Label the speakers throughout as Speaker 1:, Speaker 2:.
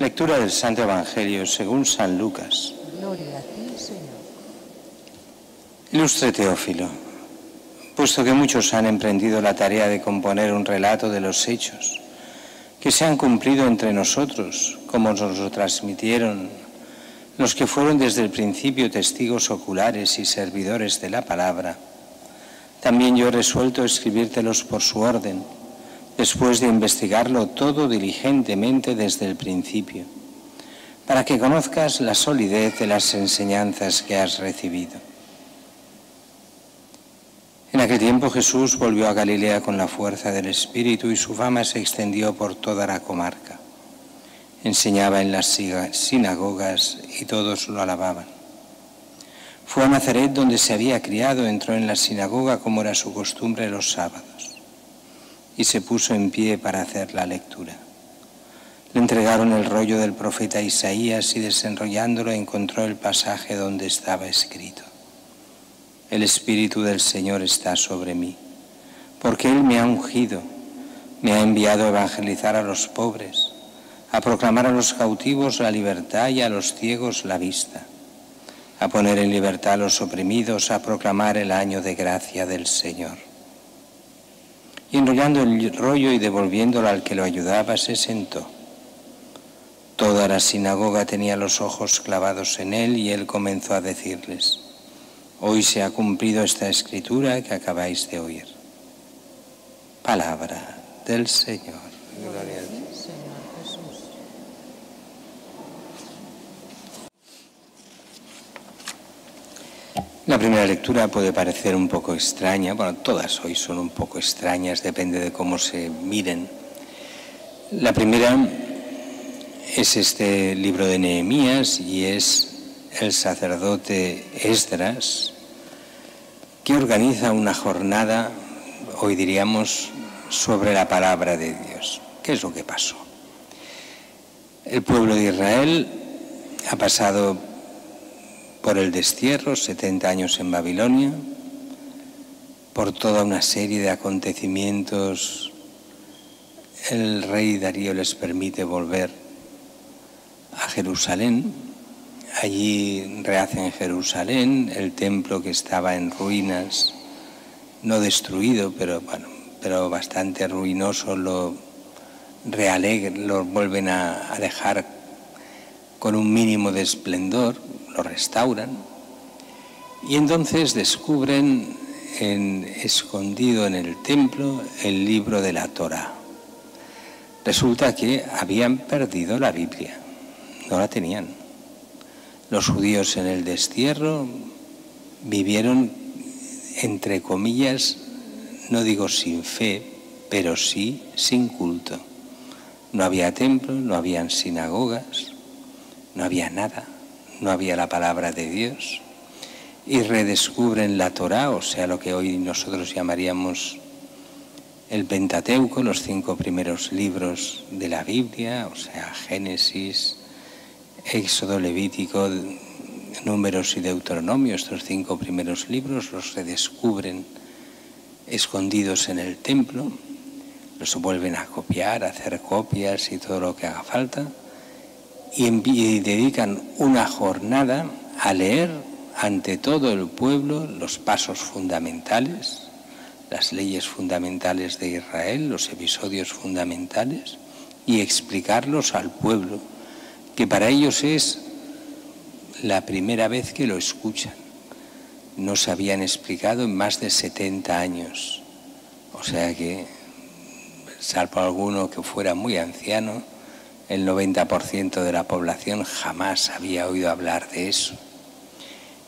Speaker 1: Lectura del Santo Evangelio según San Lucas.
Speaker 2: Gloria a ti, Señor.
Speaker 1: Ilustre Teófilo, puesto que muchos han emprendido la tarea de componer un relato de los hechos que se han cumplido entre nosotros, como nos lo transmitieron los que fueron desde el principio testigos oculares y servidores de la palabra, también yo he resuelto escribírtelos por su orden, después de investigarlo todo diligentemente desde el principio, para que conozcas la solidez de las enseñanzas que has recibido. En aquel tiempo Jesús volvió a Galilea con la fuerza del Espíritu y su fama se extendió por toda la comarca. Enseñaba en las sinagogas y todos lo alababan. Fue a Nazaret, donde se había criado, entró en la sinagoga como era su costumbre los sábados y se puso en pie para hacer la lectura. Le entregaron el rollo del profeta Isaías y desenrollándolo encontró el pasaje donde estaba escrito: El Espíritu del Señor está sobre mí, porque Él me ha ungido, me ha enviado a evangelizar a los pobres, a proclamar a los cautivos la libertad y a los ciegos la vista, a poner en libertad a los oprimidos, a proclamar el año de gracia del Señor. Y enrollando el rollo y devolviéndolo al que lo ayudaba, se sentó. Toda la sinagoga tenía los ojos clavados en él y él comenzó a decirles: Hoy se ha cumplido esta escritura que acabáis de oír. Palabra del Señor. Gloria a ti,
Speaker 2: Señor Jesús.
Speaker 1: La primera lectura puede parecer un poco extraña, bueno, todas hoy son un poco extrañas, depende de cómo se miren. La primera es este libro de Nehemías y es el sacerdote Esdras, que organiza una jornada, hoy diríamos, sobre la palabra de Dios. ¿Qué es lo que pasó? El pueblo de Israel ha pasado por el destierro, 70 años en Babilonia, por toda una serie de acontecimientos. El rey Darío les permite volver a Jerusalén. Allí rehacen Jerusalén, el templo que estaba en ruinas, no destruido, pero bastante ruinoso, lo vuelven a dejar con un mínimo de esplendor, lo restauran y entonces descubren escondido en el templo el libro de la Torá. Resulta que habían perdido la Biblia, no la tenían. Los judíos en el destierro vivieron, entre comillas, no digo sin fe, pero sí sin culto. No había templo, no habían sinagogas, no había nada, no había la palabra de Dios. Y redescubren la Torá, o sea, lo que hoy nosotros llamaríamos el Pentateuco, los 5 primeros libros de la Biblia, o sea, Génesis, Éxodo, Levítico, Números y Deuteronomio. Estos 5 primeros libros los redescubren escondidos en el templo, los vuelven a copiar, a hacer copias y todo lo que haga falta, y dedican una jornada a leer ante todo el pueblo los pasos fundamentales, las leyes fundamentales de Israel, los episodios fundamentales, y explicarlos al pueblo, que para ellos es la primera vez que lo escuchan. No se habían explicado en más de 70 años. O sea que, salvo alguno que fuera muy anciano, el 90% de la población jamás había oído hablar de eso.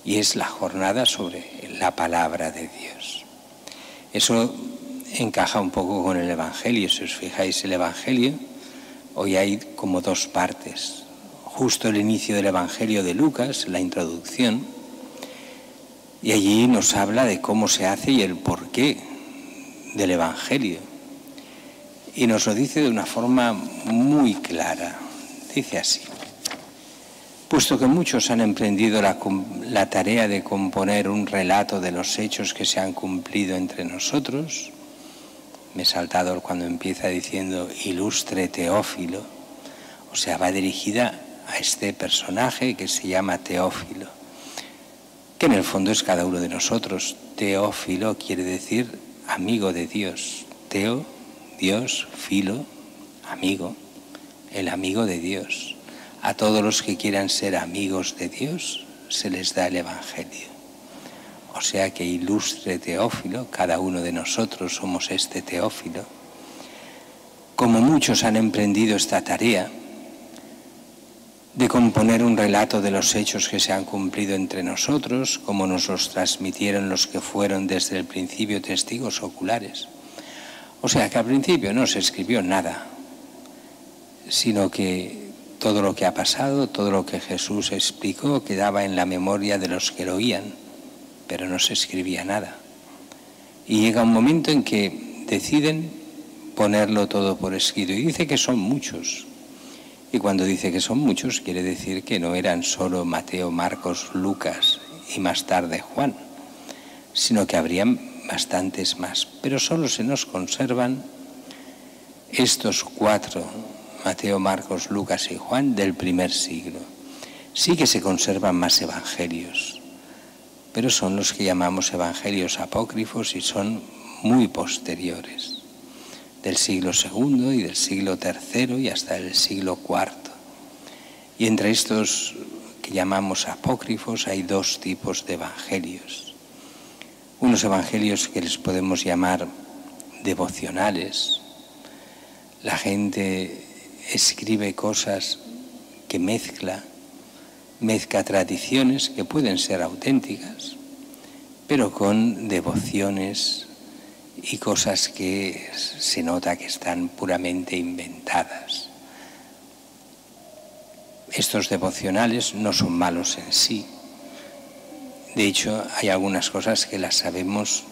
Speaker 1: Y es la jornada sobre la palabra de Dios. Eso encaja un poco con el Evangelio. Si os fijáis, el Evangelio, hoy hay como 2 partes. Justo el inicio del Evangelio de Lucas, la introducción, y allí nos habla de cómo se hace y el porqué del Evangelio. Y nos lo dice de una forma muy clara. Dice así: puesto que muchos han emprendido la tarea de componer un relato de los hechos que se han cumplido entre nosotros, me he saltado cuando empieza diciendo ilustre Teófilo, O sea, va dirigida a este personaje que se llama Teófilo, que en el fondo es cada uno de nosotros. Teófilo quiere decir amigo de Dios. Teo, Dios, filo, amigo, el amigo de Dios. A todos los que quieran ser amigos de Dios se les da el Evangelio. O sea que ilustre Teófilo, cada uno de nosotros somos este Teófilo. Como muchos han emprendido esta tarea de componer un relato de los hechos que se han cumplido entre nosotros, como nos los transmitieron los que fueron desde el principio testigos oculares. O sea que al principio no se escribió nada, sino que todo lo que ha pasado, todo lo que Jesús explicó, quedaba en la memoria de los que lo oían, pero no se escribía nada. Y llega un momento en que deciden ponerlo todo por escrito, y dice que son muchos. Y cuando dice que son muchos, quiere decir que no eran solo Mateo, Marcos, Lucas y más tarde Juan, sino que habrían bastantes más. Pero solo se nos conservan estos 4, Mateo, Marcos, Lucas y Juan, del primer siglo. Sí que se conservan más evangelios, pero son los que llamamos evangelios apócrifos y son muy posteriores, del siglo II y del siglo III y hasta el siglo IV. Y entre estos que llamamos apócrifos hay 2 tipos de evangelios. Unos evangelios que les podemos llamar devocionales. La gente escribe cosas que mezcla tradiciones que pueden ser auténticas, pero con devociones y cosas que se nota que están puramente inventadas. Estos devocionales no son malos en sí. De hecho, hay algunas cosas que las sabemos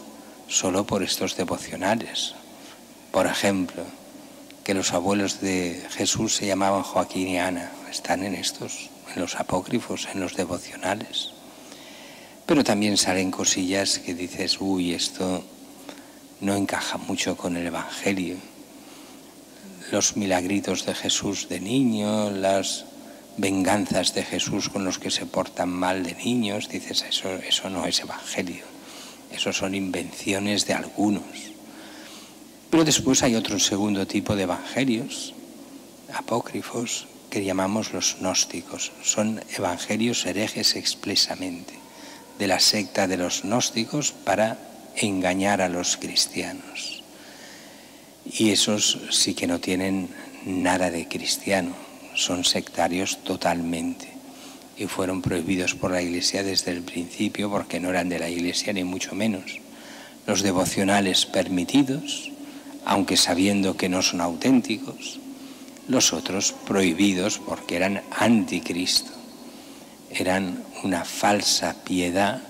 Speaker 1: solo por estos devocionales. Por ejemplo, que los abuelos de Jesús se llamaban Joaquín y Ana. Están en los apócrifos, en los devocionales. Pero también salen cosillas que dices, uy, esto no encaja mucho con el Evangelio. Los milagritos de Jesús de niño, las venganzas de Jesús con los que se portan mal de niños, dices, eso no es Evangelio, eso son invenciones de algunos. Pero después hay otro segundo tipo de evangelios apócrifos que llamamos los gnósticos. Son evangelios herejes expresamente, de la secta de los gnósticos para engañar a los cristianos. Y esos sí que no tienen nada de cristiano, son sectarios totalmente y fueron prohibidos por la Iglesia desde el principio porque no eran de la Iglesia ni mucho menos. Los devocionales permitidos, aunque sabiendo que no son auténticos, los otros prohibidos porque eran anticristo, eran una falsa piedad.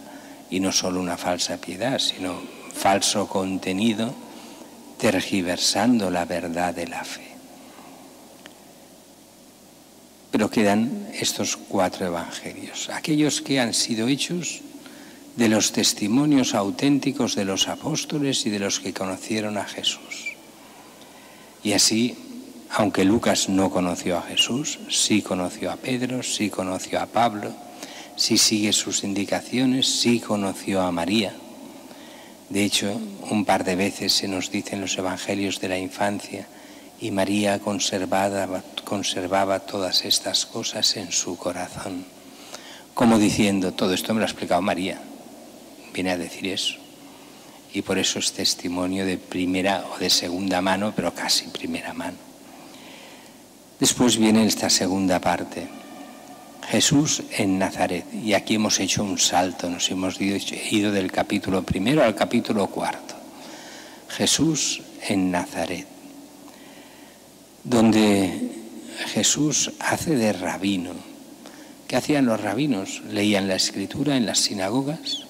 Speaker 1: Y no solo una falsa piedad, sino falso contenido, tergiversando la verdad de la fe. Pero quedan estos 4 evangelios, aquellos que han sido hechos de los testimonios auténticos de los apóstoles y de los que conocieron a Jesús. Y así, aunque Lucas no conoció a Jesús, sí conoció a Pedro, sí conoció a Pablo, sí sigue sus indicaciones, sí conoció a María. De hecho, un par de veces se nos dice en los evangelios de la infancia, y María conservaba todas estas cosas en su corazón, como diciendo, todo esto me lo ha explicado María, viene a decir eso. Y por eso es testimonio de primera o de segunda mano, pero casi primera mano. Después viene esta segunda parte, Jesús en Nazaret, y aquí hemos hecho un salto, nos hemos ido del capítulo 1 al capítulo 4. Jesús en Nazaret, donde Jesús hace de rabino. ¿Qué hacían los rabinos? Leían la Escritura en las sinagogas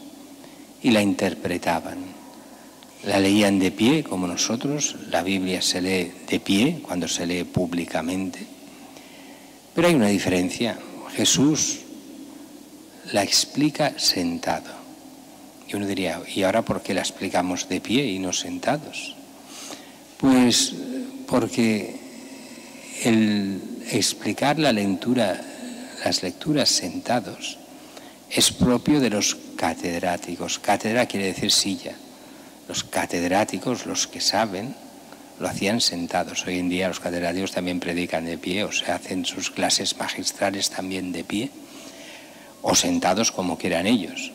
Speaker 1: y la interpretaban. La leían de pie, como nosotros, la Biblia se lee de pie cuando se lee públicamente. Pero hay una diferencia. Jesús la explica sentado. Y uno diría, ¿y ahora por qué la explicamos de pie y no sentados? Pues porque el explicar las lecturas sentados es propio de los catedráticos. Cátedra quiere decir silla. Los catedráticos, los que saben, lo hacían sentados. Hoy en día los catedráticos también predican de pie, o sea, hacen sus clases magistrales también de pie, o sentados como quieran ellos.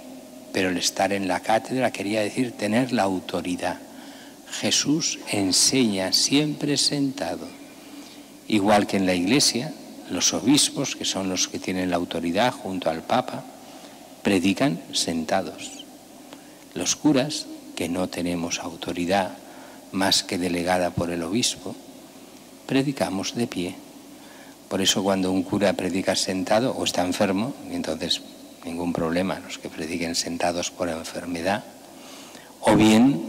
Speaker 1: Pero el estar en la cátedra quería decir tener la autoridad. Jesús enseña siempre sentado. Igual que en la Iglesia, los obispos, que son los que tienen la autoridad junto al Papa, predican sentados. Los curas, que no tenemos autoridad más que delegada por el obispo, predicamos de pie. Por eso cuando un cura predica sentado o está enfermo, y entonces ningún problema los que prediquen sentados por enfermedad, o bien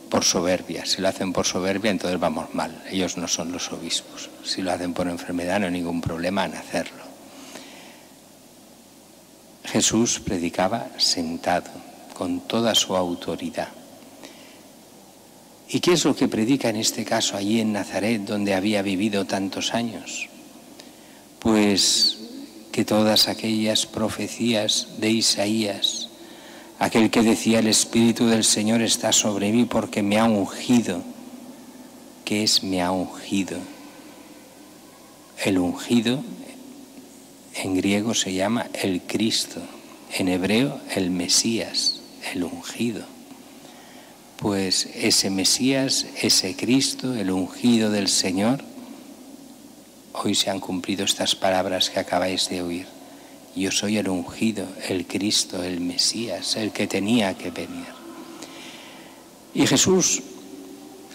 Speaker 1: por soberbia. Si lo hacen por soberbia, entonces vamos mal. Ellos no son los obispos. Si lo hacen por enfermedad, no hay ningún problema en hacerlo. Jesús predicaba sentado, con toda su autoridad. ¿Y qué es lo que predica en este caso allí en Nazaret, donde había vivido tantos años? Pues que todas aquellas profecías de Isaías, aquel que decía: el Espíritu del Señor está sobre mí porque me ha ungido. ¿Qué es me ha ungido? El ungido en griego se llama el Cristo, en hebreo el Mesías, el ungido. Pues ese Mesías, ese Cristo, el ungido del Señor, hoy se han cumplido estas palabras que acabáis de oír. Yo soy el ungido, el Cristo, el Mesías, el que tenía que venir. Y Jesús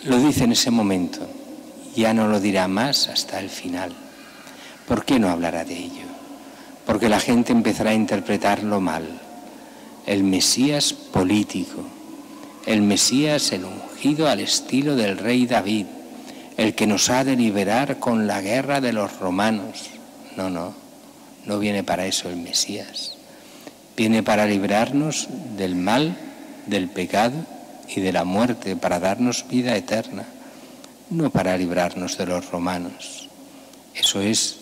Speaker 1: lo dice en ese momento, ya no lo dirá más hasta el final. ¿Por qué no hablará de ello? Porque la gente empezará a interpretarlo mal. El Mesías político, el Mesías el ungido al estilo del rey David, el que nos ha de liberar con la guerra de los romanos. No viene para eso el Mesías. Viene para librarnos del mal, del pecado y de la muerte, para darnos vida eterna, no para librarnos de los romanos. Eso es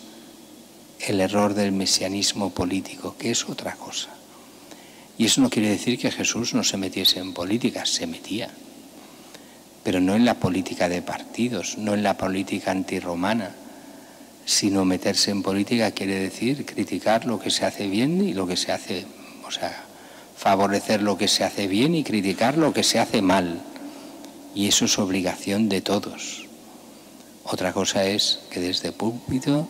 Speaker 1: el error del mesianismo político, que es otra cosa. Y eso no quiere decir que Jesús no se metiese en política, se metía, pero no en la política de partidos, no en la política antirromana, sino meterse en política quiere decir criticar lo que se hace bien y lo que se hace, o sea, favorecer lo que se hace bien y criticar lo que se hace mal. Y eso es obligación de todos. Otra cosa es que desde el púlpito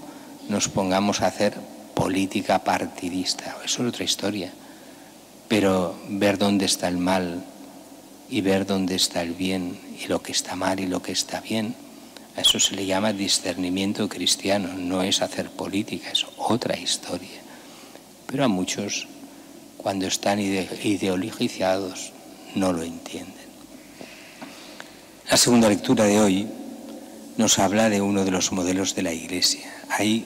Speaker 1: nos pongamos a hacer política partidista. Eso es otra historia. Pero ver dónde está el mal y ver dónde está el bien y lo que está mal y lo que está bien, a eso se le llama discernimiento cristiano. No es hacer política, es otra historia. Pero a muchos, cuando están ideologizados, no lo entienden. La segunda lectura de hoy nos habla de uno de los modelos de la Iglesia. Hay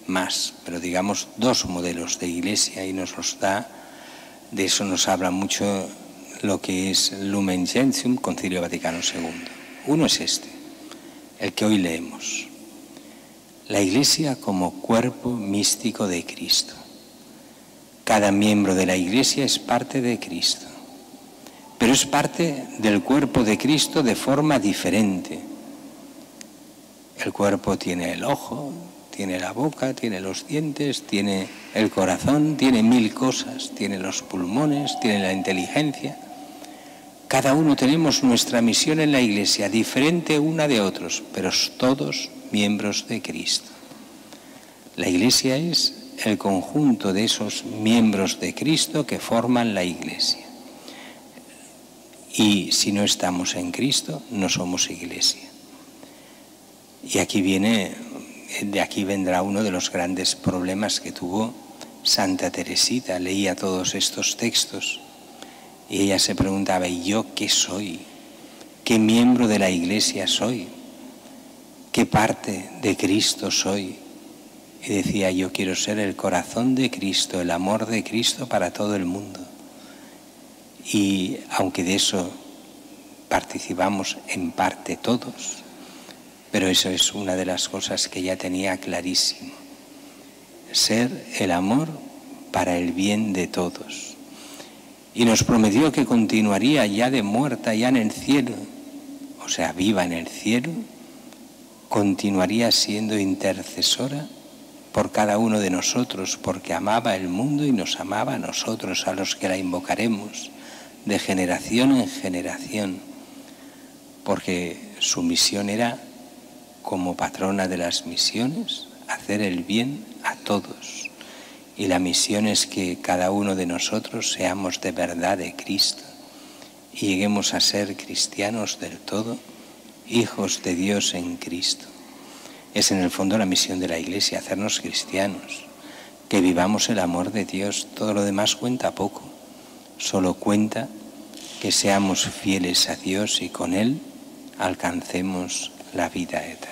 Speaker 1: más, pero digamos 2 modelos de Iglesia y nos los da, de eso nos habla mucho lo que es Lumen Gentium, Concilio Vaticano II. Uno es este, el que hoy leemos. La Iglesia como cuerpo místico de Cristo. Cada miembro de la Iglesia es parte de Cristo, pero es parte del cuerpo de Cristo de forma diferente. El cuerpo tiene el ojo, tiene la boca, tiene los dientes, tiene el corazón, tiene 1000 cosas, tiene los pulmones, tiene la inteligencia. Cada uno tenemos nuestra misión en la Iglesia, diferente una de otros, pero todos miembros de Cristo. La Iglesia es el conjunto de esos miembros de Cristo que forman la Iglesia. Y si no estamos en Cristo, no somos Iglesia. Y de aquí vendrá uno de los grandes problemas que tuvo Santa Teresita. Leía todos estos textos y ella se preguntaba: ¿y yo qué soy? ¿Qué miembro de la Iglesia soy? ¿Qué parte de Cristo soy? Y decía: yo quiero ser el corazón de Cristo, el amor de Cristo para todo el mundo. Y aunque de eso participamos en parte todos, Pero eso es una de las cosas que ya tenía clarísimo. Ser el amor para el bien de todos. Y nos prometió que continuaría ya de muerta, ya en el cielo, o sea, viva en el cielo, continuaría siendo intercesora por cada uno de nosotros, porque amaba el mundo y nos amaba a nosotros, a los que la invocaremos, de generación en generación, porque su misión era, como patrona de las misiones, hacer el bien a todos. Y la misión es que cada uno de nosotros seamos de verdad de Cristo y lleguemos a ser cristianos del todo, hijos de Dios en Cristo. Es en el fondo la misión de la Iglesia, hacernos cristianos, que vivamos el amor de Dios. Todo lo demás cuenta poco, solo cuenta que seamos fieles a Dios y con Él alcancemos la vida eterna.